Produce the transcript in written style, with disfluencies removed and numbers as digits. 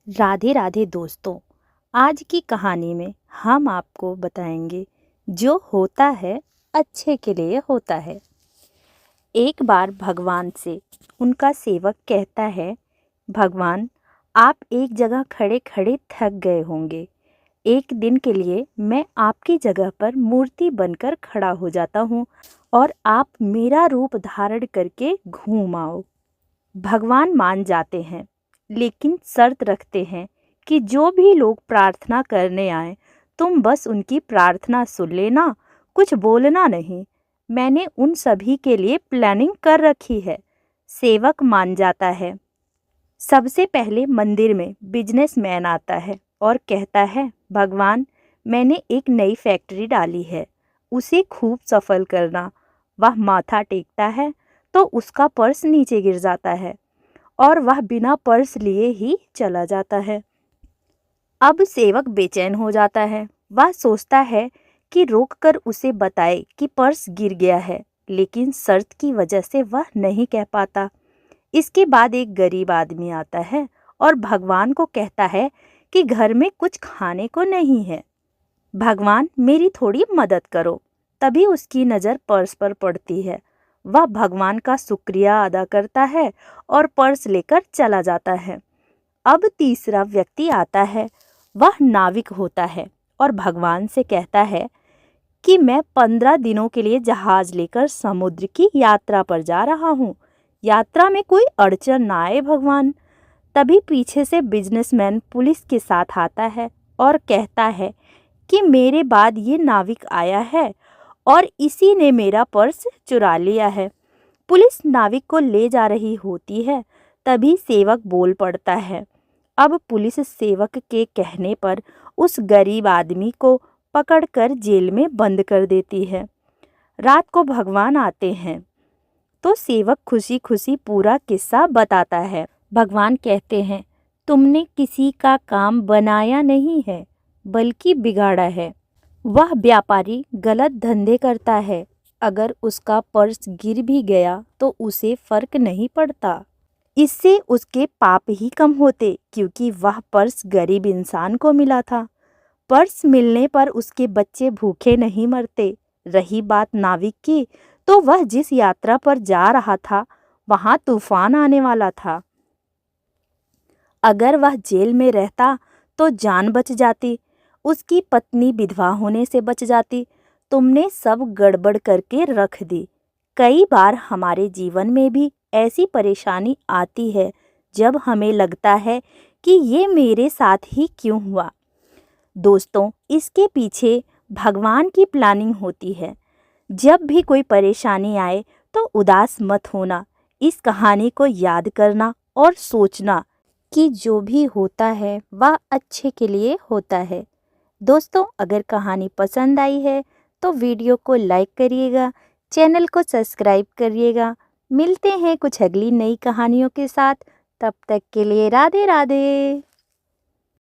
राधे राधे दोस्तों। आज की कहानी में हम आपको बताएंगे जो होता है अच्छे के लिए होता है। एक बार भगवान से उनका सेवक कहता है, भगवान आप एक जगह खड़े खड़े थक गए होंगे। एक दिन के लिए मैं आपकी जगह पर मूर्ति बनकर खड़ा हो जाता हूँ और आप मेरा रूप धारण करके घूम आओ। भगवान मान जाते हैं, लेकिन शर्त रखते हैं कि जो भी लोग प्रार्थना करने आए तुम बस उनकी प्रार्थना सुन लेना, कुछ बोलना नहीं। मैंने उन सभी के लिए प्लानिंग कर रखी है। सेवक मान जाता है। सबसे पहले मंदिर में बिजनेसमैन आता है और कहता है, भगवान मैंने एक नई फैक्ट्री डाली है, उसे खूब सफल करना। वह माथा टेकता है तो उसका पर्स नीचे गिर जाता है और वह बिना पर्स लिए ही चला जाता है। अब सेवक बेचैन हो जाता है। वह सोचता है कि रोककर उसे बताए कि पर्स गिर गया है, लेकिन शर्त की वजह से वह नहीं कह पाता। इसके बाद एक गरीब आदमी आता है और भगवान को कहता है कि घर में कुछ खाने को नहीं है, भगवान मेरी थोड़ी मदद करो। तभी उसकी नज़र पर्स पर पड़ती है। वह भगवान का शुक्रिया अदा करता है और पर्स लेकर चला जाता है। अब तीसरा व्यक्ति आता है। वह नाविक होता है और भगवान से कहता है कि मैं 15 दिनों के लिए जहाज लेकर समुद्र की यात्रा पर जा रहा हूँ। यात्रा में कोई अड़चन ना आए भगवान। तभी पीछे से बिजनेसमैन पुलिस के साथ आता है और कहता है कि मेरे बाद ये नाविक आया है और इसी ने मेरा पर्स चुरा लिया है। पुलिस नाविक को ले जा रही होती है। तभी सेवक बोल पड़ता है। अब पुलिस सेवक के कहने पर उस गरीब आदमी को पकड़कर जेल में बंद कर देती है। रात को भगवान आते हैं तो सेवक खुशी खुशी पूरा किस्सा बताता है। भगवान कहते हैं, तुमने किसी का काम बनाया नहीं है बल्कि बिगाड़ा है। वह व्यापारी गलत धंधे करता है, अगर उसका पर्स गिर भी गया तो उसे फर्क नहीं पड़ता। इससे उसके पाप ही कम होते, क्योंकि वह पर्स गरीब इंसान को मिला था। पर्स मिलने पर उसके बच्चे भूखे नहीं मरते। रही बात नाविक की, तो वह जिस यात्रा पर जा रहा था वहां तूफान आने वाला था। अगर वह जेल में रहता तो जान बच जाती, उसकी पत्नी विधवा होने से बच जाती। तुमने सब गड़बड़ करके रख दी। कई बार हमारे जीवन में भी ऐसी परेशानी आती है जब हमें लगता है कि ये मेरे साथ ही क्यों हुआ। दोस्तों, इसके पीछे भगवान की प्लानिंग होती है। जब भी कोई परेशानी आए तो उदास मत होना। इस कहानी को याद करना और सोचना कि जो भी होता है वह अच्छे के लिए होता है। दोस्तों, अगर कहानी पसंद आई है तो वीडियो को लाइक करिएगा, चैनल को सब्सक्राइब करिएगा। मिलते हैं कुछ अगली नई कहानियों के साथ। तब तक के लिए राधे राधे।